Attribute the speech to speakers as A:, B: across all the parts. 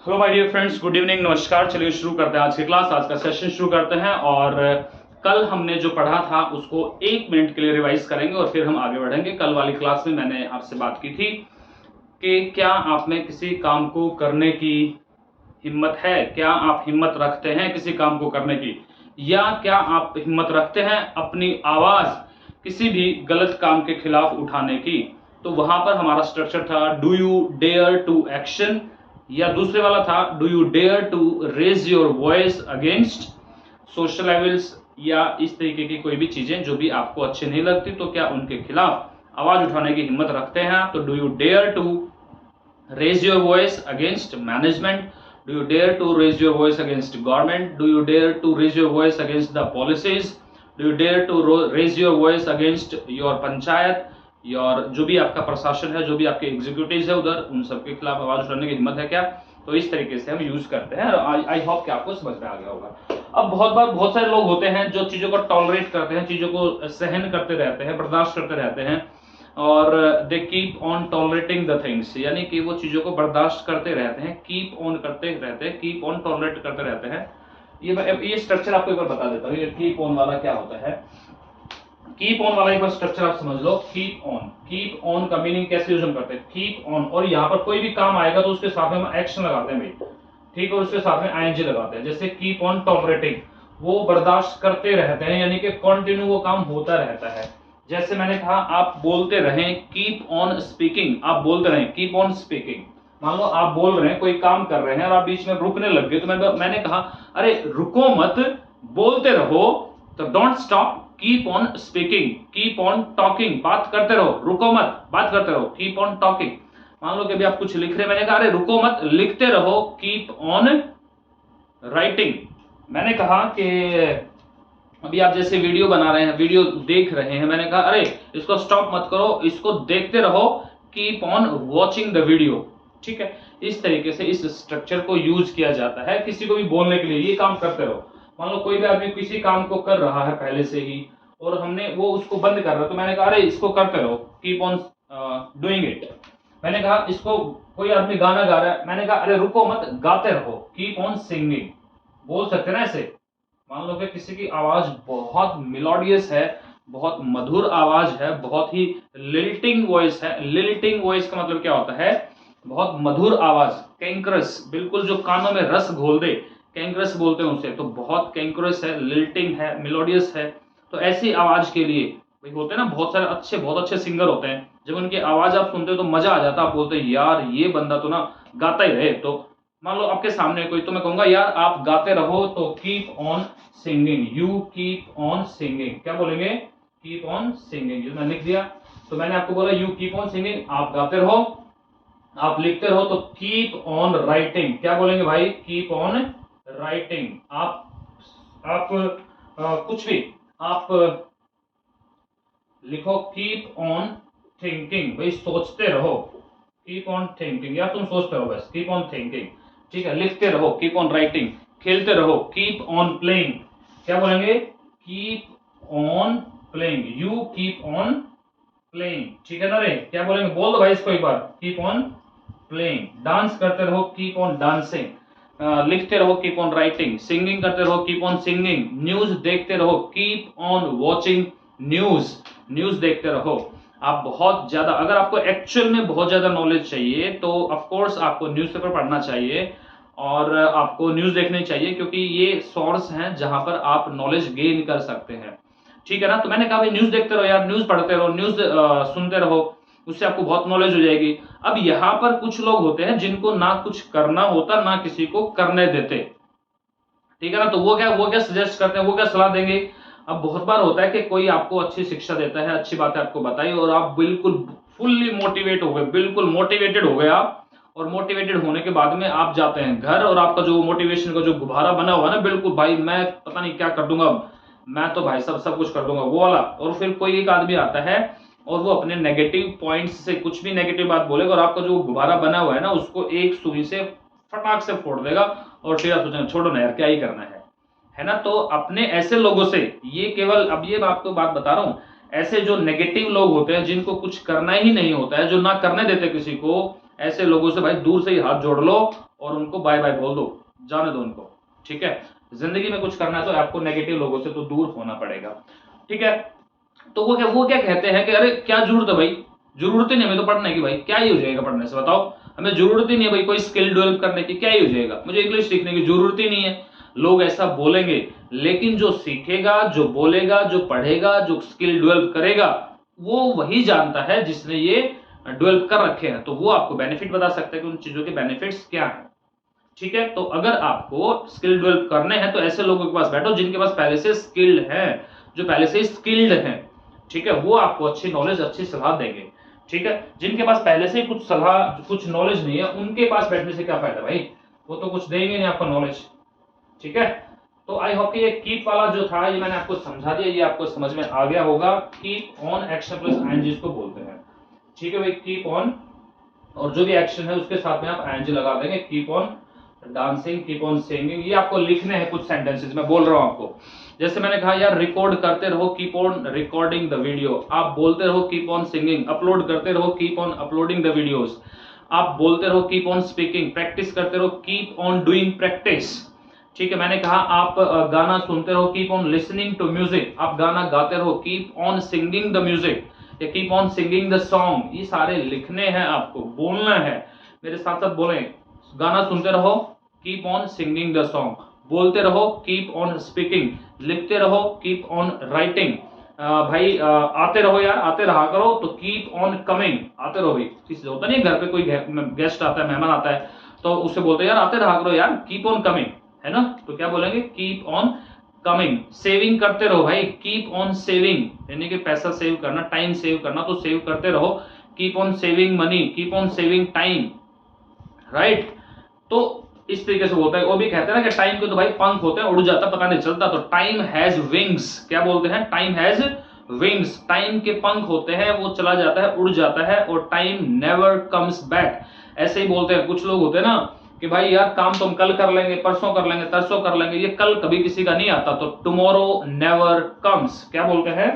A: Hello my dear friends, good evening, नमस्कार। चलिए शुरू करते हैं आज की क्लास, आज का सेशन शुरू करते हैं। और कल हमने जो पढ़ा था उसको 1 मिनट के लिए रिवाइज करेंगे और फिर हम आगे बढ़ेंगे। कल वाली क्लास में मैंने आपसे बात की थी कि क्या आप में किसी काम को करने की हिम्मत है, क्या आप हिम्मत रखते हैं किसी काम को करने की, या क्या आप हिम्मत रखते हैं अपनी आवाज किसी भी गलत काम के खिलाफ उठाने की। तो वहां पर हमारा स्ट्रक्चर था do you dare to action, या दूसरे वाला था do you dare to raise your voice against social evils, या इस तरीके की कोई भी चीजें जो भी आपको अच्छी नहीं लगती तो क्या उनके खिलाफ आवाज उठाने की हिम्मत रखते हैं। तो do you dare to raise your voice against management, do you dare to raise your voice against government, do you dare to raise your voice against the policies, do you dare to raise your voice against your panchayat, और जो भी आपका प्रशासन है, जो भी आपके executive है उधर, उन सबके खिलाफ आवाज उठाने की हिम्मत है क्या। तो इस तरीके से हम यूज करते हैं। आई होप कि आपको समझ में आ गया होगा। अब बहुत बार बहुत सारे लोग होते हैं जो चीजों को टॉलरेट करते हैं, चीजों को सहन करते रहते हैं, बर्दाश्त करते रहते हैं, और they keep on tolerating the things, यानी कि वो चीजों को बर्दाश्त करते रहते हैं, कीप ऑन करते रहते हैं, कीप ऑन टॉलरेट करते रहते हैं। ये स्ट्रक्चर आपको एक बार बता देता हूँ, ये कीप ऑन वाला क्या होता है। कीप ऑन वाला एक बार स्ट्रक्चर आप समझ लो। कीप ऑन का मीनिंग कैसे यूज हम करते हैं, कीप ऑन, और यहाँ पर कोई भी काम आएगा तो उसके साथ में हम एक्शन लगाते हैं भाई, ठीक, और उसके साथ में आईएनजी लगाते हैं। जैसे कीप ऑन टॉलरेटिंग, वो बर्दाश्त करते रहते हैं, यानी कि कंटिन्यू वो काम होता रहता है। जैसे मैंने कहा आप बोलते रहें, कीप ऑन स्पीकिंग, आप बोलते रहें, कीप ऑन स्पीकिंग। मान लो आप बोल रहे हैं, कोई काम कर रहे हैं और आप बीच में रुकने लग गए, तो मैंने कहा अरे रुको मत, बोलते रहो। तो don't stop, keep on speaking, keep on talking, बात करते रहो, रुको मत, बात करते रहो, कीप ऑन टॉकिंग। मान लो कि अभी आप कुछ लिख रहे हैं, मैंने कहा अरे रुको मत, लिखते रहो, कीप ऑन राइटिंग। मैंने कहा कि अभी आप जैसे वीडियो बना रहे हैं, वीडियो देख रहे हैं, मैंने कहा अरे इसको स्टॉप मत करो, इसको देखते रहो, keep on watching the video, ठीक है। इस तरीके से इस स्ट्रक्चर को यूज किया जाता है किसी को भी बोलने के लिए, ये काम करते रहो। मान लो कोई भी आदमी किसी काम को कर रहा है पहले से ही और हमने वो उसको बंद कर रहा है, तो मैंने कहा अरे इसको करते रहो, कीप ऑन डूइंग इट। मैंने कहा इसको कोई आदमी गाना गा रहा है, मैंने कहा अरे रुको मत, गाते रहो, कीप ऑन सिंगिंग। बोल सकते ना ऐसे। मान लो कि किसी की आवाज बहुत मिलोडियस है, बहुत मधुर आवाज है, बहुत ही लिल्टिंग वॉइस है। लिल्टिंग वॉइस का मतलब क्या होता है, बहुत मधुर आवाज, कैंक्रस, बिल्कुल जो कानों में रस घोल दे, कैंक्रस बोलते हैं उसे। तो बहुत कैंक्रस है, लिल्टिंग है, मिलोडियस है। तो ऐसी आवाज के लिए भाई होते हैं ना बहुत सारे बहुत अच्छे सिंगर होते हैं, जब उनकी आवाज आप सुनते हो तो मजा आ जाता है, आप बोलते हैं यार ये बंदा तो ना गाता ही रहे। तो मान लो आपके सामने कोई, तो मैं कहूंगा यार आप गाते रहो, तो keep on singing, you keep on singing. क्या बोलेंगे, कीप ऑन सिंगिंग। जो मैंने लिख दिया, तो मैंने आपको बोला यू कीप ऑन सिंगिंग, आप गाते रहो, आप लिखते रहो, तो कीप ऑन राइटिंग। क्या बोलेंगे भाई, कीप ऑन राइटिंग। आप कुछ भी आप लिखो, कीप ऑन थिंकिंग, भाई सोचते रहो, कीप ऑन थिंकिंग, या तुम सोचते रहो बस, कीप ऑन थिंकिंग, ठीक है। लिखते रहो, कीप ऑन राइटिंग। खेलते रहो, कीप ऑन प्लेइंग। क्या बोलेंगे, keep on playing, you keep on playing, ठीक है ना रे। क्या बोलेंगे, बोल दो भाई इसको एक बार, कीप ऑन प्लेइंग। डांस करते रहो, कीप ऑन डांसिंग। लिखते रहो, कीप ऑन राइटिंग। सिंगिंग करते रहो, कीप ऑन सिंगिंग। न्यूज देखते रहो, keep on watching news, news देखते रहो। आप बहुत ज्यादा, अगर आपको एक्चुअल में बहुत ज्यादा नॉलेज चाहिए तो ऑफ कोर्स आपको न्यूज़पेपर पढ़ना चाहिए और आपको न्यूज देखनी चाहिए, क्योंकि ये सोर्स हैं जहां पर आप नॉलेज गेन कर सकते हैं, ठीक है ना। तो मैंने कहा भाई न्यूज देखते रहो यार, न्यूज पढ़ते रहो, न्यूज सुनते रहो, उससे आपको बहुत नॉलेज हो जाएगी। अब यहाँ पर कुछ लोग होते हैं जिनको ना कुछ करना होता, ना किसी को करने देते, ठीक है ना। तो वो क्या सजेस्ट करते हैं, वो क्या सलाह देंगे। अब बहुत बार होता है कि कोई आपको अच्छी शिक्षा देता है, अच्छी बातें आपको बताई, और आप बिल्कुल फुल्ली मोटिवेट हो गए, बिल्कुल मोटिवेटेड हो गए आप। और मोटिवेटेड होने के बाद में आप जाते हैं घर, और आपका जो मोटिवेशन का जो गुब्बारा बना हुआ है ना, बिल्कुल भाई मैं पता नहीं क्या कर दूंगा, मैं तो भाई सब कुछ कर दूंगा, वो वाला। और फिर कोई एक आदमी आता है और वो अपने नेगेटिव पॉइंट्स से कुछ भी नेगेटिव बात बोलेगा, और आपका जो गुब्बारा बना हुआ है ना उसको एक सुई से फटाक से फोड़ देगा, और फिर आप सोचेंगे छोड़ो ना यार, क्या ही करना है ना। तो अपने ऐसे लोगों से, ये केवल अब ये आपको बात बता रहा हूं, ऐसे जो नेगेटिव लोग होते हैं जिनको कुछ करना ही नहीं होता है, जो ना करने देते किसी को, ऐसे लोगों से भाई दूर से ही हाथ जोड़ लो और उनको बाय बाय बोल दो, जाने दो उनको। ठीक है, जिंदगी में कुछ करना है तो आपको नेगेटिव लोगों से तो दूर होना पड़ेगा। ठीक है, तो वो क्या कहते हैं कि अरे क्या जरूरत है भाई, जरूरत ही नहीं हमें तो पढ़ने की, भाई क्या ही हो जाएगा पढ़ने से, बताओ हमें जरूरत ही नहीं है भाई कोई स्किल डेवलप करने की, क्या ही हो जाएगा, मुझे इंग्लिश सीखने की जरूरत ही नहीं है। लोग ऐसा बोलेंगे, लेकिन जो सीखेगा, जो बोलेगा, जो पढ़ेगा, जो स्किल डेवलप करेगा, वो वही जानता है जिसने ये डेवलप कर रखे हैं, तो वो आपको बेनिफिट बता सकता है कि उन चीजों के बेनिफिट्स क्या है। ठीक है, तो अगर आपको स्किल डेवलप करने हैं तो ऐसे लोगों के पास बैठो जिनके पास पहले से स्किल्ड है, जो पहले से स्किल्ड हैं। ठीक है, वो आपको अच्छी नॉलेज, अच्छी सलाह देंगे। ठीक है, जिनके पास पहले से कुछ सलाह, कुछ नॉलेज नहीं है, उनके पास बैठने से क्या फायदा भाई, वो तो कुछ देंगे नहीं आपको नॉलेज। ठीक है, तो आई होप कि ये कीप वाला जो था ये मैंने आपको समझा दिया, ये आपको समझ में आ गया होगा। Keep on action plus ING इसको बोलते हैं। ठीक है भाई, कीप ऑन और जो भी एक्शन है उसके साथ में आप आईएनजी लगा देंगे। Keep on dancing, keep on singing, ये आपको लिखने हैं कुछ सेंटेंसेस, मैं बोल रहा हूं आपको। जैसे मैंने कहा यार रिकॉर्ड करते रहो, keep on recording the video. आप बोलते रहो कीप ऑन सिंगिंग, अपलोड करते रहो, keep on uploading the videos. आप बोलते रहो कीप ऑन स्पीकिंग, प्रैक्टिस करते रहो, कीप ऑन डूइंग प्रैक्टिस। ठीक है, मैंने कहा आप गाना सुनते रहो, keep on listening to music. आप गाना गाते रहो, keep on singing the music या keep on singing the song. ये सारे लिखने हैं, आपको बोलना है, मेरे साथ साथ बोलें। गाना सुनते रहो, keep on singing the song. बोलते रहो, कीप ऑन स्पीकिंग। लिखते रहो, कीप ऑन राइटिंग। भाई आते रहो यार, आते रहा करो, तो कीप ऑन कमिंग, आते रहो भाई। किसी होता नहीं घर पे कोई गेस्ट आता है, मेहमान आता है, तो उससे बोलते हैं यार आते रहा करो यार, कीप ऑन कमिंग, है ना, तो क्या बोलेंगे, कीप ऑन कमिंग। सेविंग करते रहो भाई, कीप ऑन सेविंग, यानी कि पैसा सेव करना, टाइम सेव करना, तो सेव करते रहो, keep on saving money, keep on saving time. Right, तो इस तरीके से बोलता है। वो भी कहते हैं ना कि टाइम के तो भाई पंख होते हैं, उड़ जाता पता नहीं चलता, तो टाइम हैज विंग्स, क्या बोलते हैं, टाइम हैज विंग्स, टाइम के पंख होते हैं, वो चला जाता है, उड़ जाता है, और टाइम नेवर कम्स बैक। ऐसे ही बोलते हैं कुछ लोग होते हैं ना कि भाई यार काम तो हम कल कर लेंगे, परसों कर लेंगे, तरसों कर लेंगे, ये कल कभी किसी का नहीं आता, तो टुमारो नेवर कम्स, क्या बोलते हैं,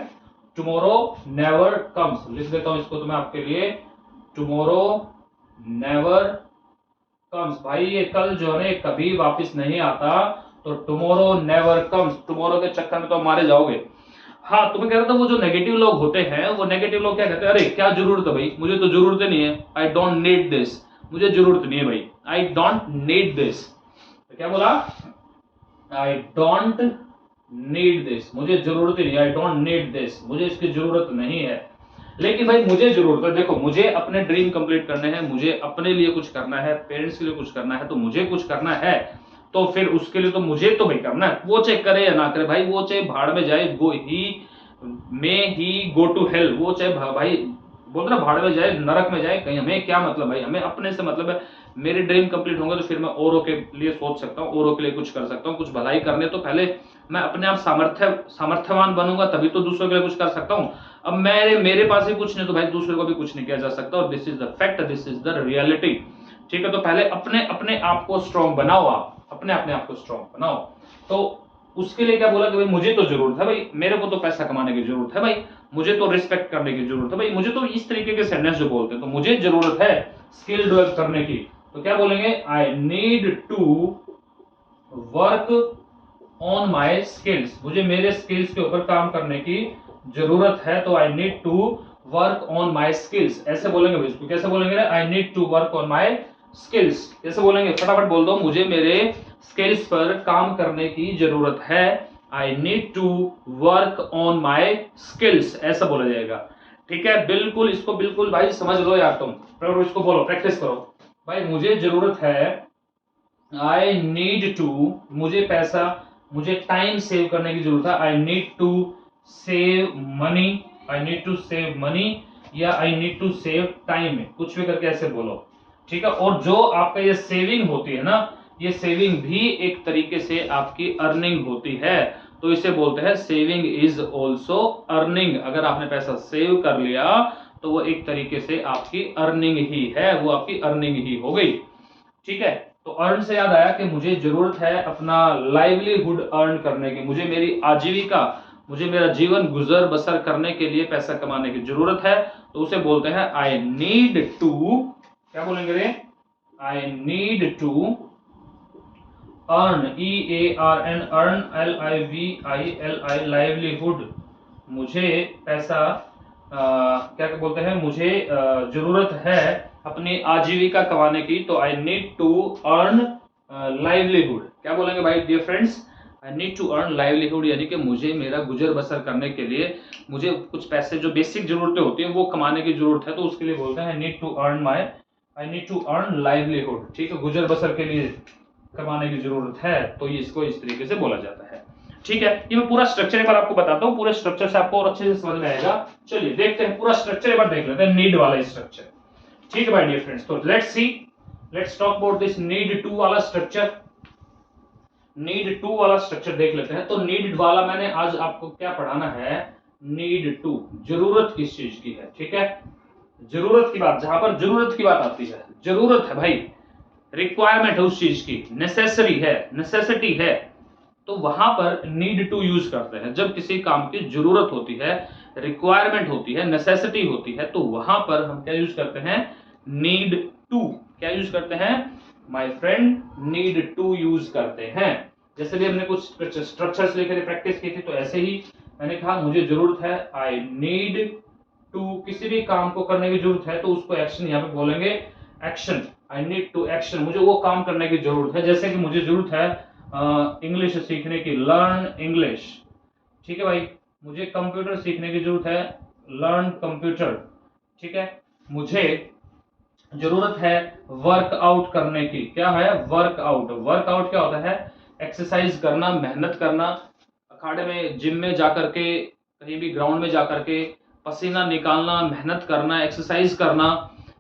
A: टुमारो नेवर कम्स। लिख देता हूं इसको तो मैं आपके लिए, टुमारो नेवर कम्स। भाई ये कल जो है कभी वापस नहीं आता, तो टुमारो नेवर कम्स, टुमारो के चक्कर में तो मारे जाओगे। हाँ, तुम्हें कह रहा था वो जो नेगेटिव लोग होते हैं, वो नेगेटिव लोग क्या कहते हैं, अरे क्या जरूरत है भाई, मुझे तो जरूरत ही नहीं है, आई डोंट नीड दिस, मुझे जरूरत नहीं है भाई, आई डोंट नीड दिस। तो क्या बोला, आई डोंट नीड दिस, मुझे जरूरत ही नहीं, आई डोंट नीड दिस, मुझे इसकी जरूरत नहीं है। लेकिन भाई मुझे जरूरत है, देखो मुझे अपने ड्रीम कंप्लीट करने हैं, मुझे अपने लिए कुछ करना है, पेरेंट्स के लिए कुछ करना है, तो मुझे कुछ करना है, तो फिर उसके लिए तो मुझे तो भाई करना है, वो चाहे करे या ना करे भाई, वो चाहे भाड़ में जाए, गो ही मे ही गो टू हेल, वो चाहे भाई बोलते ना भाड़ में जाए, नरक में जाए, कहीं हमें क्या मतलब भाई, हमें अपने से मतलब है। मेरे ड्रीम कंप्लीट होंगे तो फिर मैं औरों के लिए सोच सकता हूँ, औरों के लिए कुछ कर सकता हूँ, कुछ भलाई करने तो पहले मैं अपने आप सामर्थ्यवान बनूंगा, तभी तो दूसरों के लिए कुछ कर सकता हूँ। अब मेरे पास ही कुछ नहीं तो भाई दूसरे को भी कुछ नहीं किया जा सकता, और this is the fact, this is the reality. ठीक है, तो पहले अपने अपने आप को स्ट्रॉन्ग बनाओ, आप अपने आप को स्ट्रॉन्ग बनाओ। तो उसके लिए क्या बोला कि भाई मुझे तो जरूरत है भाई, मेरे को तो पैसा कमाने की जरूरत है भाई, मुझे तो रिस्पेक्ट करने की जरूरत है भाई, मुझे तो इस तरीके के सेंटेंस जो बोलते हैं, तो मुझे जरूरत है स्किल डेवलप करने की, तो क्या बोलेंगे, I need to work on my skills, मुझे मेरे स्किल्स के ऊपर काम करने की जरूरत है, तो I need to work on my skills. ऐसे बोलेंगे भाई, इसको कैसे बोलेंगे, I need to work on my skills, कैसे बोलेंगे, फटाफट बोल दो, मुझे मेरे स्किल्स पर काम करने की जरूरत है, I need to work on my skills, ऐसा बोला जाएगा। ठीक है, बिल्कुल इसको बिल्कुल भाई समझ लो यार तुम, इसको बोलो, प्रैक्टिस करो भाई, मुझे जरूरत है, आई नीड टू, मुझे पैसा, मुझे टाइम सेव करने की जरूरत है, I need to save money, I need to save money, या I need to save time, कुछ भी करके ऐसे बोलो। ठीक है, और जो आपका ये सेविंग होती है ना, ये सेविंग भी एक तरीके से आपकी अर्निंग होती है, तो इसे बोलते हैं सेविंग इज ऑल्सो अर्निंग। अगर आपने पैसा सेव कर लिया तो वो एक तरीके से आपकी अर्निंग ही है, वो आपकी अर्निंग ही हो गई। ठीक है, तो अर्न से याद आया कि मुझे जरूरत है अपना लाइवलीहुड अर्न करने की, मुझे मेरी आजीविका, मुझे मेरा जीवन गुजर बसर करने के लिए पैसा कमाने की जरूरत है, तो उसे बोलते हैं आई नीड टू क्या बोलेंगे रे? I need to earn, EARN, earn, LIVILI, livelihood, मुझे पैसा क्या बोलते हैं, मुझे जरूरत है अपनी आजीविका कमाने की, तो I need to earn livelihood. क्या बोलेंगे भाई dear friends? I need to earn livelihood, यानी कि मुझे मेरा गुजर बसर करने के लिए मुझे कुछ पैसे, जो बेसिक जरूरतें होती हैं वो कमाने की जरूरत है, तो उसके लिए बोलते हैं I need to earn livelihood. ठीक है, गुजर बसर के लिए कमाने की जरूरत है, तो ये इसको इस तरीके से बोला जाता है। ठीक है, ये मैं पूरा स्ट्रक्चर एक बार आपको बताता हूँ, पूरे स्ट्रक्चर से आपको और अच्छे से समझ में आएगा। चलिए देखते हैं पूरा स्ट्रक्चर एक बार देख लेते हैं, नीड वाला स्ट्रक्चर। ठीक है भाई डियर फ्रेंड्स, तो let's talk about this need to वाला स्ट्रक्चर। नीड टू वाला स्ट्रक्चर देख लेते हैं। तो नीड वाला मैंने आज आपको क्या पढ़ाना है, नीड टू, जरूरत किस चीज की है। ठीक है, जरूरत की बात, जहां पर जरूरत की बात आती है, जरूरत है भाई, रिक्वायरमेंट है उस चीज की, नेसेसरी है, नेसेसिटी है, तो वहां पर नीड टू यूज करते हैं। जब किसी काम की जरूरत होती है, रिक्वायरमेंट होती है, नेसेसिटी होती है, तो वहां पर हम क्या यूज करते हैं, नीड टू। क्या यूज करते हैं my friend, need to use करते हैं। जैसे भी हमने कुछ स्ट्रक्चर्स लेकर प्रैक्टिस की थी, तो ऐसे ही मैंने कहा मुझे जरूरत है, आई नीड टू, किसी भी काम को करने की जरूरत है तो उसको एक्शन, यहाँ पे बोलेंगे action, I need to action, मुझे वो काम करने की जरूरत है। जैसे कि मुझे जरूरत है इंग्लिश सीखने की, लर्न इंग्लिश। ठीक है भाई, मुझे कंप्यूटर सीखने की जरूरत है, लर्न कंप्यूटर। ठीक है, मुझे जरूरत है वर्कआउट करने की। क्या है वर्कआउट? वर्कआउट क्या होता है? एक्सरसाइज करना, मेहनत करना, अखाड़े में, जिम में जाकर के, कहीं भी ग्राउंड में जाकर के पसीना निकालना, मेहनत करना, एक्सरसाइज करना।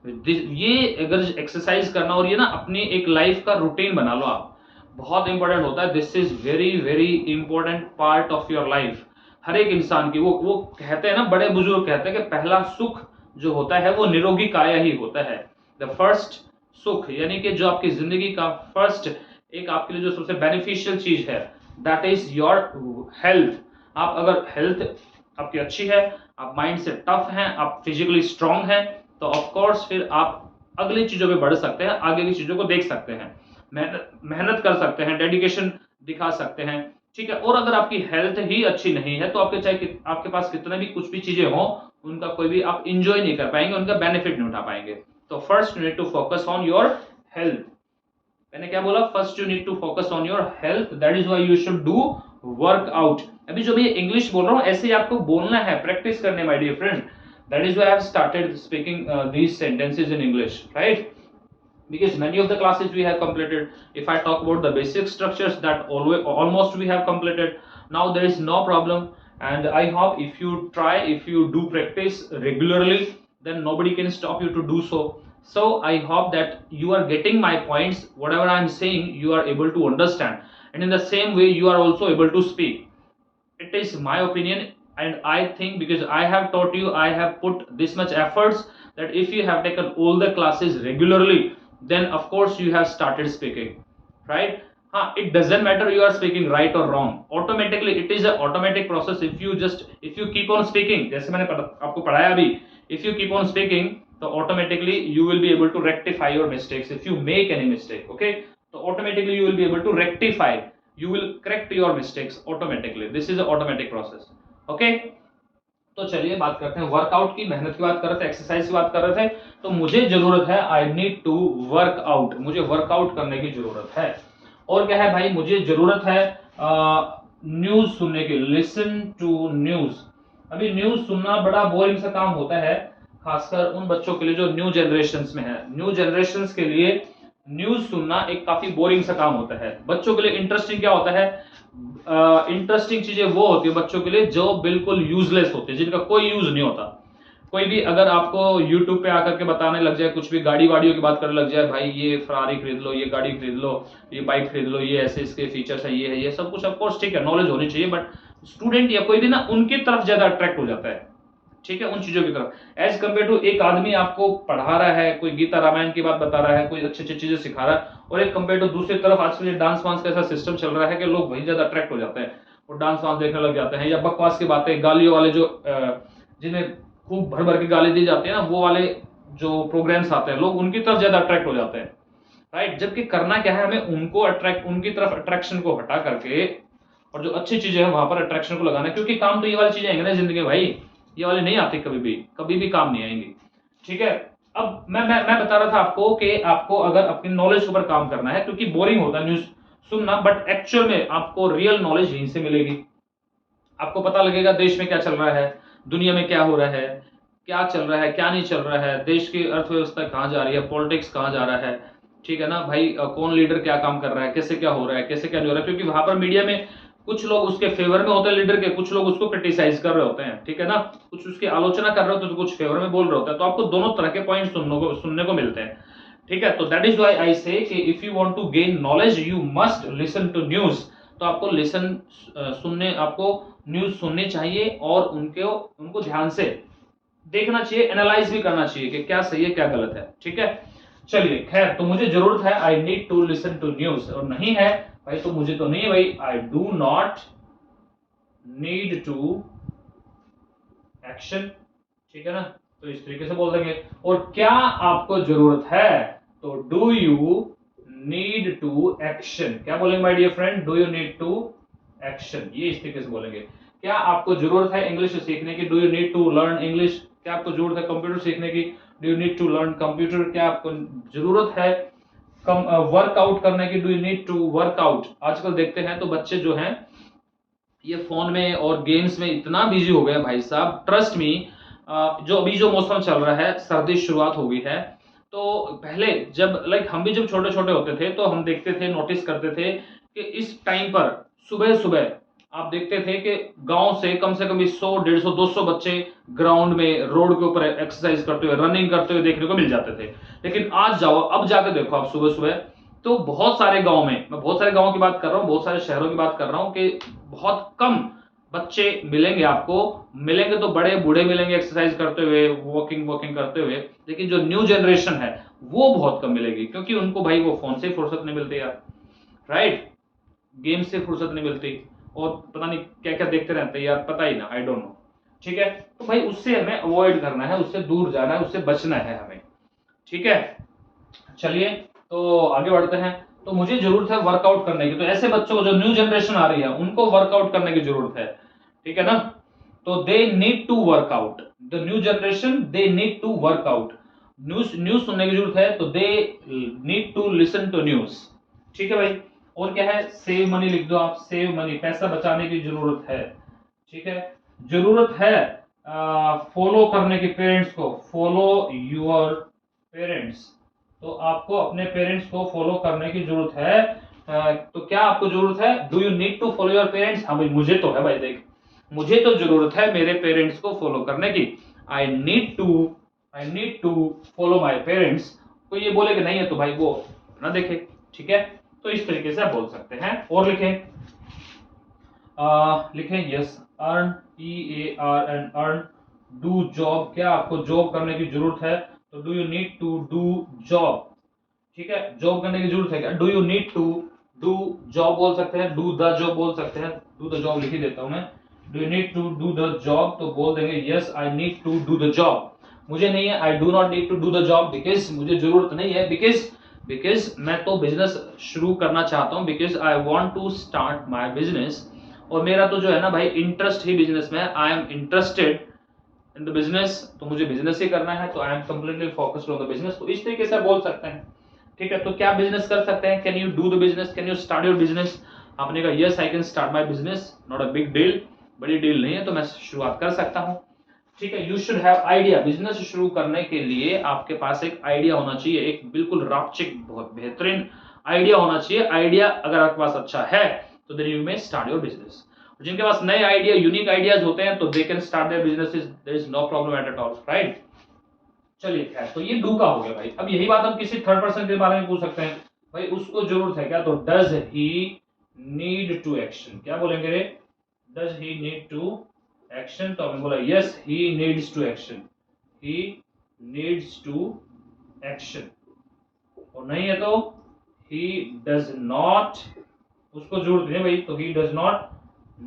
A: ये अगर एक्सरसाइज करना, और ये ना अपनी एक लाइफ का रूटीन बना लो आप, बहुत इंपॉर्टेंट होता है। This is very very important part of your life. हर एक इंसान की, वो कहते हैं ना, बड़े बुजुर्ग कहते हैं कि पहला सुख जो होता है वो निरोगी काया ही होता है। द फर्स्ट सुख, यानी कि जो आपकी जिंदगी का फर्स्ट, एक आपके लिए जो सबसे बेनिफिशियल चीज है, दैट इज योर हेल्थ। आप अगर हेल्थ आपकी अच्छी है, आप माइंड से टफ हैं, आप फिजिकली स्ट्रांग हैं, तो ऑफ कोर्स फिर आप अगली चीजों पे बढ़ सकते हैं, आगे की चीजों को देख सकते हैं, मेहनत कर सकते हैं, डेडिकेशन दिखा सकते हैं। ठीक है, और अगर आपकी हेल्थ ही अच्छी नहीं है, तो आपके चाहे आपके पास कितने भी कुछ भी चीजें हो, उनका कोई भी आप इंजॉय नहीं कर पाएंगे, उनका बेनिफिट नहीं उठा पाएंगे। तो first you need to focus on your health. मैंने क्या बोला? First you need to focus on your health, that is why you should do workout. अभी जो मैं इंग्लिश बोल रहा हूं, ऐसे ही आपको बोलना है, प्रैक्टिस करने my dear friend. That is why I have started speaking these sentences in English, right? Because many of the classes we have completed. If I talk about the basic structures, that almost we have completed. Now there is no problem, and I hope if you try, if you do practice regularly, then nobody can stop you to do so. So I hope that you are getting my points, whatever I am saying you are able to understand, and in the same way you are also able to speak. It is my opinion, and I think because I have taught you, I have put this much efforts, that if you have taken all the classes regularly, then of course you have started speaking, right? It doesn't matter you are speaking right or wrong, automatically it is an automatic process. If you keep on speaking, जैसे मैंने आपको पढ़ाया अभी, if you keep on speaking, तो automatically you will be able to rectify your mistakes. If you make any mistake, okay, so automatically you will be able to rectify, you will correct your mistakes automatically. This is an automatic process, okay? तो चलिए बात करते हैं workout की, मेहनत की बात कर रहे थे, एक्सरसाइज की बात कर रहे थे। तो मुझे जरूरत है, आई नीड टू वर्कआउट, मुझे वर्कआउट करने की जरूरत है। और क्या है भाई? मुझे जरूरत है न्यूज सुनने की, लिसन टू न्यूज। अभी न्यूज सुनना बड़ा बोरिंग सा काम होता है, खासकर उन बच्चों के लिए जो न्यू जनरेशन में है। न्यू जनरेशन के लिए न्यूज सुनना एक काफी बोरिंग सा काम होता है। बच्चों के लिए इंटरेस्टिंग क्या होता है? इंटरेस्टिंग चीजें वो होती है बच्चों के लिए जो बिल्कुल यूजलेस होती है, जिनका कोई यूज नहीं होता। कोई भी अगर आपको YouTube पे आकर के बताने लग जाए, कुछ भी गाड़ी वाड़ियों की बात करने लग जाए, भाई ये फरारी खरीद लो, ये गाड़ी खरीद लो, ये बाइक खरीद लो, ये ऐसे इसके फीचर्स है, ये सब कुछ ऑफकोर्स ठीक है, नॉलेज होनी चाहिए, बट स्टूडेंट या कोई भी ना उनकी तरफ ज्यादा अट्रैक्ट हो जाता है। ठीक है, उन चीजों की तरफ, एज कम्पेयर टू एक आदमी आपको पढ़ा रहा है, कोई गीता रामायण की बात बता रहा है, कोई अच्छी अच्छी चीजें सिखा रहा है, और एक कम्पेयर टू दूसरी तरफ आजकल डांस वांस का ऐसा सिस्टम चल रहा है कि लोग वही ज्यादा अट्रैक्ट हो जाते हैं और डांस वांस देखने लग जाते हैं, या बकवास की बातें, गालियों वाले जो जिन्हें खूब भर भर के गाली दी जाती है ना, वो वाले जो प्रोग्राम्स आते हैं, लोग उनकी तरफ ज्यादा अट्रैक्ट हो जाते हैं, राइट। जबकि करना क्या है, हमें उनको अट्रैक्ट, उनकी तरफ अट्रैक्शन को हटा करके और जो अच्छी चीजें हैं वहां पर अट्रैक्शन को लगाना है, क्योंकि काम तो ये वाली चीजें आएंगी ना जिंदगी में भाई, ये वाली नहीं आती कभी भी काम नहीं आएंगी, ठीक है। अब मैं बता रहा था आपको कि आपको अगर अपनी नॉलेज के ऊपर काम करना है, क्योंकि बोरिंग होता है न्यूज सुनना, बट एक्चुअल में आपको रियल नॉलेज यहीं से मिलेगी। आपको पता लगेगा देश में क्या चल रहा है, दुनिया में क्या हो रहा है, क्या चल रहा है, क्या नहीं चल रहा है, देश की अर्थव्यवस्था कहाँ जा रही है, पॉलिटिक्स कहाँ जा रहा है, ठीक है ना भाई। कौन लीडर क्या काम कर रहा है, कैसे क्या हो रहा है, कैसे क्या नहीं हो रहा है, क्योंकि वहां पर मीडिया में कुछ लोग उसके फेवर में होते हैं लीडर के, कुछ लोग उसको क्रिटिसाइज कर रहे होते हैं, ठीक है ना, कुछ उसकी आलोचना कर रहे होते हैं, तो कुछ फेवर में बोल रहे होते हैं, तो आपको दोनों तरह के पॉइंट सुनने को मिलते हैं, ठीक है। तो that is why I say कि if you want to gain knowledge you must listen to news. तो आपको आपको न्यूज सुननी चाहिए और उनको ध्यान से देखना चाहिए, एनालाइज भी करना चाहिए कि क्या सही है क्या गलत है, ठीक है। चलिए खैर, तो मुझे जरूरत है, I need to listen to news, और नहीं है भाई तो मुझे तो नहीं है भाई, I do not need to action, ठीक है ना। तो इस तरीके से बोल देंगे। और क्या आपको जरूरत है, तो do you need to action. क्या बोलेंगे my dear friend, do you need to action, ये इस तरीके से बोलेंगे। क्या आपको जरूरत है इंग्लिश सीखने की, do you need to learn English. क्या आपको जरूरत है कंप्यूटर सीखने की, do you need to learn computer. क्या आपको जरूरत है वर्कआउट करने की, do you need to workout. आजकल देखते हैं तो बच्चे जो हैं ये फोन में और गेम्स में इतना बिजी हो गए भाई साहब, ट्रस्ट मी। जो अभी जो मौसम चल रहा है, सर्दी शुरुआत हो गई है, तो पहले जब हम भी जब छोटे छोटे होते थे तो हम देखते थे, नोटिस करते थे कि इस टाइम पर सुबह सुबह आप देखते थे कि गांव से कम 100, 150, 200 बच्चे ग्राउंड में, रोड के ऊपर एक्सरसाइज करते हुए, रनिंग करते हुए देखने को मिल जाते थे। लेकिन आज जाओ, अब जाकर देखो आप सुबह सुबह, तो बहुत सारे गांव में, मैं बहुत सारे गांव की बात कर रहा हूँ, बहुत सारे शहरों की बात कर रहा हूँ, कि बहुत कम बच्चे मिलेंगे आपको। मिलेंगे तो बड़े बूढ़े मिलेंगे एक्सरसाइज करते हुए, वॉकिंग वॉकिंग करते हुए, लेकिन जो न्यू जनरेशन है वो बहुत कम मिलेगी, क्योंकि उनको भाई वो फोन से फुर्सत नहीं मिलती यार, राइट, गेम से फुर्सत नहीं मिलती, और पता नहीं क्या क्या देखते रहते हैं यार, पता ही ना, आई डोंट नो, ठीक है। तो भाई उससे हमें अवॉइड करना है, उससे दूर जाना है, उससे बचना है हमें, ठीक है। चलिए तो आगे बढ़ते हैं। तो मुझे जरूरत है वर्कआउट करने की, तो ऐसे बच्चों को, जो न्यू जनरेशन आ रही है, उनको वर्कआउट करने की जरूरत है, ठीक है ना। तो they need to workout, the new generation they need to workout. News news सुनने की जरूरत है, तो they need to listen to news, ठीक है भाई। और क्या है, सेव मनी लिख दो आप, सेव मनी, पैसा बचाने की जरूरत है, ठीक है। जरूरत है फॉलो करने की पेरेंट्स को, फॉलो योर पेरेंट्स। तो आपको अपने पेरेंट्स को फॉलो करने की जरूरत है। तो क्या आपको जरूरत है, do you need to follow your parents. हाँ भाई मुझे तो है भाई, देख मुझे तो जरूरत है मेरे पेरेंट्स को फॉलो करने की, I need to follow my parents. कोई ये बोले कि नहीं है तो भाई वो ना देखे, ठीक है। तो इस तरीके से आप बोल सकते हैं। और लिखें yes, earn, EARN, earn, do job. क्या आपको जॉब करने की जरूरत है, तो do you need to do job, ठीक है। जॉब करने की जरूरत है क्या, do you need to do job बोल सकते हैं, डू द जॉब बोल सकते हैं, डू द जॉब लिख ही देता हूं मैं, do you need to do the job, तो बोल देंगे yes I need to do the job. मुझे नहीं है, I do not need to do the job, because मुझे जरूरत नहीं है, बिकॉज मैं तो बिजनेस शुरू करना चाहता हूं, because I want to start my business. और मेरा तो जो है ना भाई इंटरेस्ट ही बिजनेस में है, I am interested in the business, तो मुझे बिजनेस ही करना है, तो I am completely focused on the business. तो इस तरीके से बोल सकते हैं, ठीक है। तो क्या बिजनेस कर सकते हैं, can you do the business, can you start your business. आपने कहा yes I can start my business, not a big deal, बड़ी डील नहीं है, तो मैं शुरुआत कर सकता हूं, ठीक है। You should have idea, business शुरू करने के लिए आपके पास एक आइडिया होना चाहिए, एक बिल्कुल रापचिक बहुत बेहतरीन आइडिया होना चाहिए। आइडिया अगर आपके पास अच्छा है तो then you may start your business. जिनके पास नए आइडिया, यूनिक आइडियाज होते हैं, तो they can start their businesses, there is no problem at all, right. चलिए खैर, तो ये डू का हो गया भाई। अब यही बात हम किसी थर्ड पर्सन के बारे में पूछ सकते हैं, भाई उसको जरूरत है क्या, तो does he need to action. क्या बोलेंगे रे, does he need to action, तो हमने बोला yes he needs to action, he needs to action. और नहीं है तो ही डज नॉट, उसको जरूरत नहीं भाई, तो he does not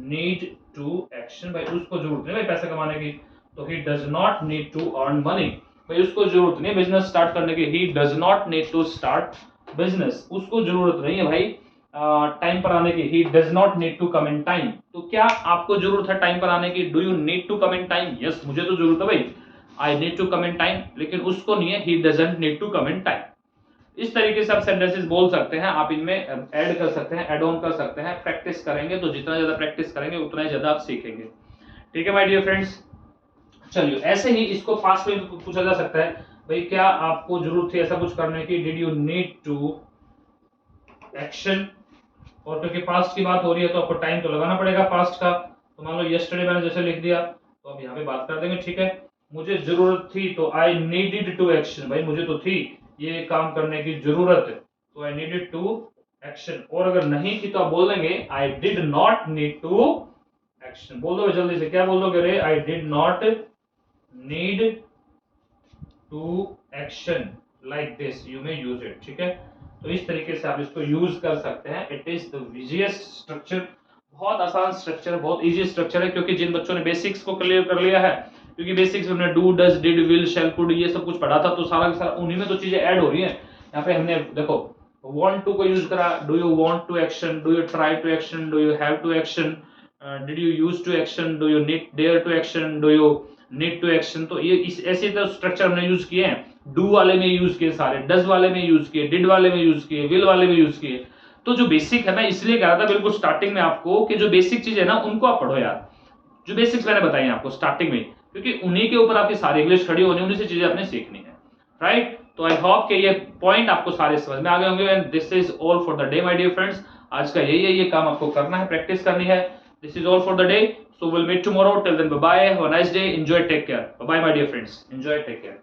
A: need to action, भाई उसको जरूरत नहीं भाई पैसा कमाने की, तो he does not need to earn money, भाई उसको जरूरत नहीं बिजनेस स्टार्ट करने की, he does not need to start business, उसको जरूरत नहीं है भाई टाइम पर आने की, he does not need to come in time. तो क्या आपको जरूरत है टाइम पर आने की? Do you need to come in time? Yes, मुझे तो जरूरत है भाई, I need to come in time, लेकिन उसको नहीं है, he doesn't need to come in time. इस तरीके से आप सेंटेंसेस बोल सकते हैं, आप इनमें ऐड कर सकते हैं, ऐड ऑन कर सकते हैं। प्रैक्टिस करेंगे तो जितना ज्यादा प्रैक्टिस करेंगे उतना ही ज्यादा आप सीखेंगे। ठीक है माय डियर फ्रेंड्स, चलिए ऐसे ही इसको पास्ट में पूछा जा सकता है, भाई क्या आपको जरूरत थी ऐसा कुछ करने की? Did you need to action? और क्योंकि पास्ट की बात हो रही है तो आपको टाइम तो लगाना पड़ेगा पास्ट का, तो मान लो यस्टरडे मैंने जैसे लिख दिया तो अब यहाँ पे बात कर देंगे। ठीक है, मुझे जरूरत थी तो आई नीडेड टू एक्शन, भाई मुझे तो थी ये काम करने की जरूरत, तो आई नीडेड टू एक्शन। और अगर नहीं थी तो आप बोल देंगे I did not need to action. बोल दो जल्दी से, क्या बोल दोगे रे? I did not need to action like this, you may use it. ठीक है, तो इस तरीके से आप इसको यूज कर सकते हैं। It is the easiest structure, बहुत आसान स्ट्रक्चर, बहुत इजी स्ट्रक्चर है, क्योंकि जिन बच्चों ने बेसिक्स को क्लियर कर लिया है, क्योंकि बेसिक्स में हमने do, does, did, will, shall, could ये सब कुछ पढ़ा था, तो सारा का सारा उन्हीं में तो चीजें ऐड हो रही हैं। यहाँ पे हमने देखो want to को यूज करा, do you want to action, do you try to action, do you have to action, did you use to action, do you need dare to action, do you need to action. तो ये इस ऐसे तो structure हमने use किए हैं, do वाले में यूज किए सारे, डज वाले में यूज किए, डिड वाले में यूज किए, विल वाले में यूज किए। तो जो बेसिक है, मैं इसलिए कह रहा था बिल्कुल स्टार्टिंग में आपको कि जो बेसिक चीज है ना उनको आप पढ़ो यार, जो बेसिक्स मैंने बताई आपको स्टार्टिंग में, क्योंकि उन्हीं के ऊपर आपकी सारी इंग्लिश खड़ी होनी, उन्हीं से चीजें आपने सीखनी है। राइट, तो आई होप कि ये पॉइंट आपको सारे समझ में आ गए होंगे। And this is all for the day my dear friends, आज का यही है, ये काम आपको करना है, प्रैक्टिस करनी है। This is all for the day, so we'll meet tomorrow. Till then, bye bye, have a nice day, enjoy, take care, bye bye my dear friends, enjoy, take care.